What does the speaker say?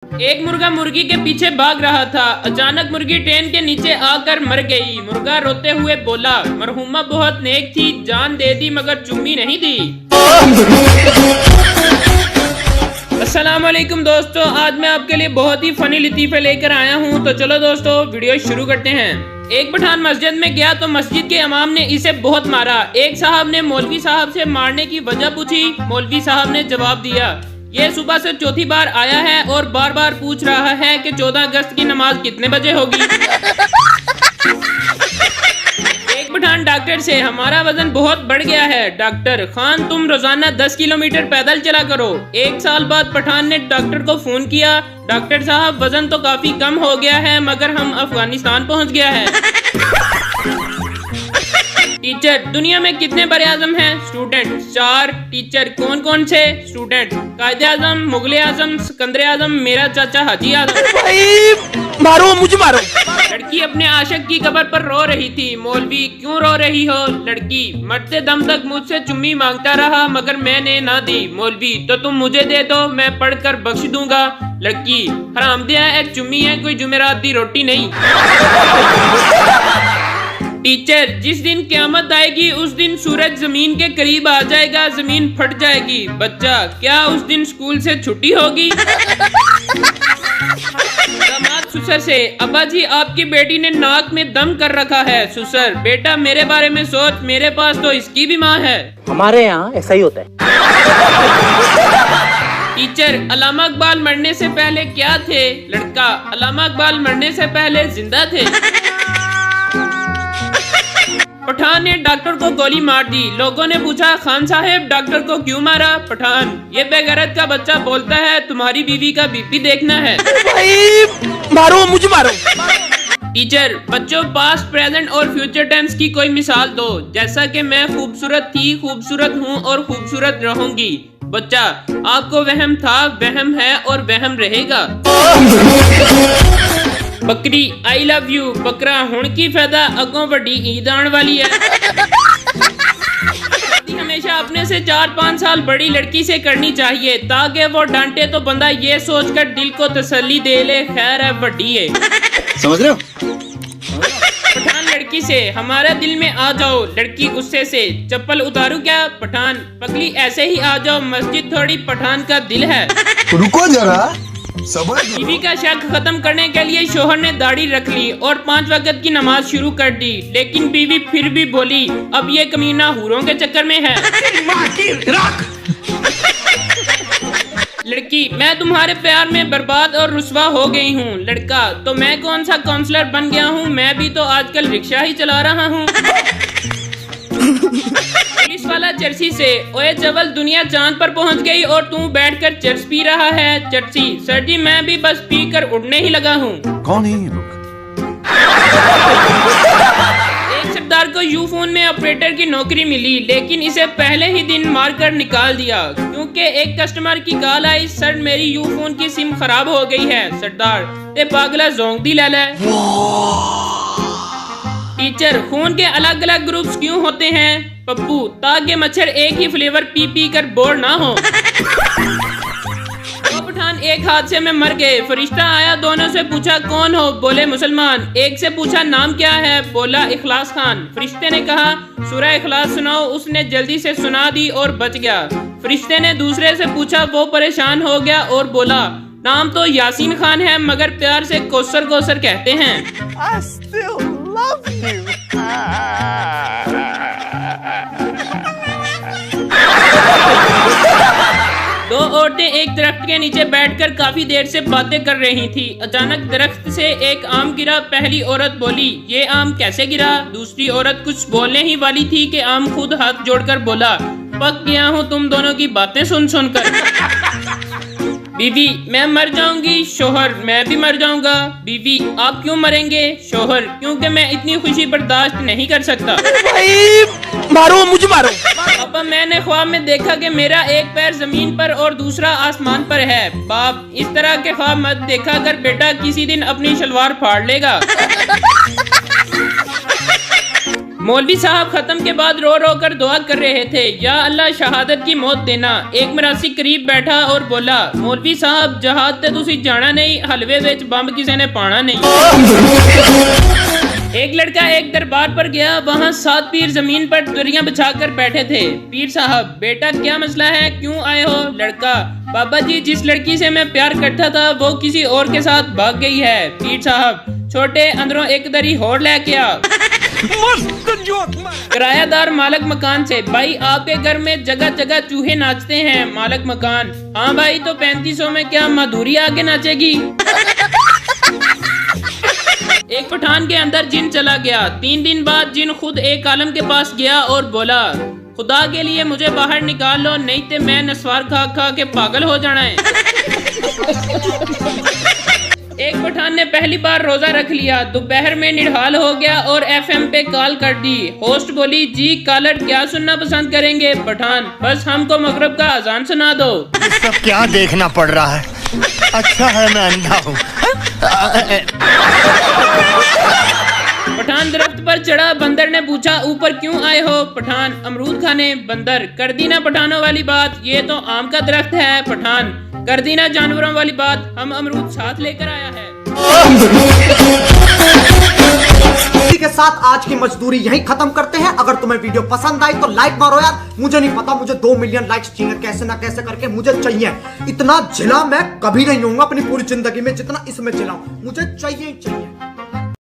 एक मुर्गा मुर्गी के पीछे भाग रहा था। अचानक मुर्गी ट्रेन के नीचे आकर मर गई। मुर्गा रोते हुए बोला, मरहुमा बहुत नेक थी, जान दे दी मगर चुम्मी नहीं दी। अस्सलाम वालेकुम दोस्तों, आज मैं आपके लिए बहुत ही फनी लतीफे लेकर आया हूँ। तो चलो दोस्तों वीडियो शुरू करते हैं। एक पठान मस्जिद में गया तो मस्जिद के इमाम ने इसे बहुत मारा। एक साहब ने मौलवी साहब से मारने की वजह पूछी। मौलवी साहब ने जवाब दिया, ये सुबह से चौथी बार आया है और बार बार पूछ रहा है कि 14 अगस्त की नमाज कितने बजे होगी। एक पठान डॉक्टर से, हमारा वजन बहुत बढ़ गया है। डॉक्टर, खान तुम रोजाना 10 किलोमीटर पैदल चला करो। एक साल बाद पठान ने डॉक्टर को फोन किया, डॉक्टर साहब वजन तो काफी कम हो गया है मगर हम अफगानिस्तान पहुंच गया है। टीचर, दुनिया में कितने बड़े आजम हैं? स्टूडेंट, 4। टीचर, कौन कौन से? स्टूडेंट, कायदे आजम, मुगले आजम, सिकंदर आजम, मेरा चाचा हाजी आजम। भाई मारो, मुझे मारो। लड़की अपने आशिक की कब्र पर रो रही थी। मौलवी, क्यों रो रही हो? लड़की, मरते दम तक मुझसे चुम्मी मांगता रहा मगर मैंने ना दी। मौलवी, तो तुम मुझे दे दो, मैं पढ़कर बख्श दूंगा। लड़की, हरामदिया एक चुम्मी है, कोई जुमेरात दी रोटी नहीं। टीचर, जिस दिन क़यामत आएगी उस दिन सूरज जमीन के करीब आ जाएगा, जमीन फट जाएगी। बच्चा, क्या उस दिन स्कूल से छुट्टी होगी? दामाद ससुर से, अब्बा जी आपकी बेटी ने नाक में दम कर रखा है। ससुर, बेटा मेरे बारे में सोच, मेरे पास तो इसकी भी माँ है। हमारे यहाँ ऐसा ही होता है। टीचर, अल्लामा इकबाल मरने से पहले क्या थे? लड़का, अल्लामा इकबाल मरने से पहले जिंदा थे। पठान ने डॉक्टर को गोली मार दी। लोगों ने पूछा, खान साहब डॉक्टर को क्यों मारा? पठान, ये बेगैरत का बच्चा बोलता है तुम्हारी बीवी का बीपी देखना है। भाई मारो, मुझे मारो। टीचर, बच्चों पास्ट प्रेजेंट और फ्यूचर टेंस की कोई मिसाल दो। जैसा कि मैं खूबसूरत थी, खूबसूरत हूँ और खूबसूरत रहूंगी। बच्चा, आपको वहम था, वहम है और वहम रहेगा। बकरी, आई लव यू। बकरा, हुण की फायदा, अगों बड़ी ईद आने वाली है। हमेशा अपने से 4-5 साल बड़ी लड़की से करनी चाहिए ताकि वो डांटे तो बंदा ये सोचकर दिल को तसल्ली दे ले, खैर है बड़ी है। समझ रहे हो? पठान लड़की से, हमारा दिल में आ जाओ। लड़की गुस्से से, चप्पल उतारू क्या? पठान, पगली ऐसे ही आ जाओ, मस्जिद थोड़ी पठान का दिल है। रुको जरा, सब्र। बीवी का शक खत्म करने के लिए शोहर ने दाढ़ी रख ली और 5 वक्त की नमाज शुरू कर दी। लेकिन बीवी फिर भी बोली, अब ये कमीना हूरों के चक्कर में है। लड़की, मैं तुम्हारे प्यार में बर्बाद और रुस्वा हो गई हूँ। लड़का, तो मैं कौन सा काउंसलर बन गया हूँ, मैं भी तो आजकल रिक्शा ही चला रहा हूँ। पुलिस वाला चर्सी से, ओए जवल दुनिया चांद पर पहुंच गई और तू बैठकर चर्स पी रहा है। चर्सी, सर जी मैं भी बस पीकर उड़ने ही लगा हूँ। कौन है ये लोग? एक सरदार को यू फोन में ऑपरेटर की नौकरी मिली लेकिन इसे पहले ही दिन मारकर निकाल दिया क्योंकि एक कस्टमर की कॉल आई, सर मेरी यू फोन की सिम खराब हो गई है। सरदार, ते पागला जोंग दी ले। टीचर, खून के अलग अलग ग्रुप्स क्यों होते हैं? पप्पू, ताकि मच्छर एक ही फ्लेवर पी पी कर बोर ना हो। दो पठान एक हादसे में मर गए। फरिश्ता आया, दोनों से पूछा कौन हो? बोले मुसलमान। एक से पूछा नाम क्या है? बोला इखलास खान। फरिश्ते ने कहा सूरह इखलास सुनाओ। उसने जल्दी से सुना दी और बच गया। फरिश्ते ने दूसरे से पूछा, वो परेशान हो गया और बोला नाम तो यासीन खान है मगर प्यार से कौसर कौसर कहते हैं। I still love you. दो औरतें एक दरख्त के नीचे बैठकर काफी देर से बातें कर रही थी। अचानक दरख्त से एक आम गिरा। पहली औरत बोली, ये आम कैसे गिरा? दूसरी औरत कुछ बोलने ही वाली थी कि आम खुद हाथ जोड़कर बोला, पक गया हूँ तुम दोनों की बातें सुन सुनकर। बीवी, मैं मर जाऊंगी। शोहर, मैं भी मर जाऊंगा। बीवी, आप क्यों मरेंगे? शोहर, क्योंकि मैं इतनी खुशी बर्दाश्त नहीं कर सकता। भाई मारो, मुझे मारो। अब मैंने ख्वाब में देखा कि मेरा एक पैर जमीन पर और दूसरा आसमान पर है। बाप, इस तरह के ख्वाब मत देखा कर, बेटा किसी दिन अपनी शलवार फाड़ लेगा। मौलवी साहब खत्म के बाद रो रो कर दुआ कर रहे थे, या अल्लाह शहादत की मौत देना। एक मरासी करीब बैठा और बोला, मौलवी साहब जहाज ते तुसी जाना नहीं, हलवे विच बंब किसी ने पाना नहीं। एक लड़का एक दरबार पर गया, वहाँ 7 पीर जमीन पर दरियां बिछाकर बैठे थे। पीर साहब, बेटा क्या मसला है, क्यों आए हो? लड़का, बाबा जी जिस लड़की से मैं प्यार करता था वो किसी और के साथ भाग गई है। पीर साहब, छोटे अंदरों एक दरी होड़ लेके आ। किरायादार मालिक मकान से, भाई आपके घर में जगह जगह चूहे नाचते हैं। मालिक मकान, हाँ भाई, तो 3500 में क्या माधुरी आके नाचेगी? एक पठान के अंदर जिन चला गया। 3 दिन बाद जिन खुद एक आलम के पास गया और बोला, खुदा के लिए मुझे बाहर निकाल लो, नहीं तो मैं नस्वार खा खा के पागल हो जाना है। एक पठान ने पहली बार रोजा रख लिया, दोपहर में निढाल हो गया और FM पे कॉल कर दी। होस्ट बोली, जी कॉलर क्या सुनना पसंद करेंगे? पठान, बस हमको मगरिब का अजान सुना दो। सब क्या देखना पड़ रहा है? अच्छा है मैं अंधा हूँ। पठान दरख्त पर चढ़ा, बंदर ने पूछा, ऊपर क्यों आए हो? पठान, अमरूद खाने। बंदर, कर दी ना पठानों वाली बात, ये तो आम का दरख्त है। पठान, कर दी ना जानवरों वाली बात, हम अमरूद साथ लेकर आया है। इसी के साथ आज की मजदूरी यहीं खत्म करते हैं। अगर तुम्हें वीडियो पसंद आई तो लाइक मारो यार। मुझे नहीं पता, मुझे 2 मिलियन लाइक्स चाहिए, कैसे ना कैसे करके मुझे चाहिए। इतना झिला मैं कभी नहीं होऊंगा अपनी पूरी जिंदगी में जितना इसमें झिला हूं। मुझे चाहिए ही चाहिए।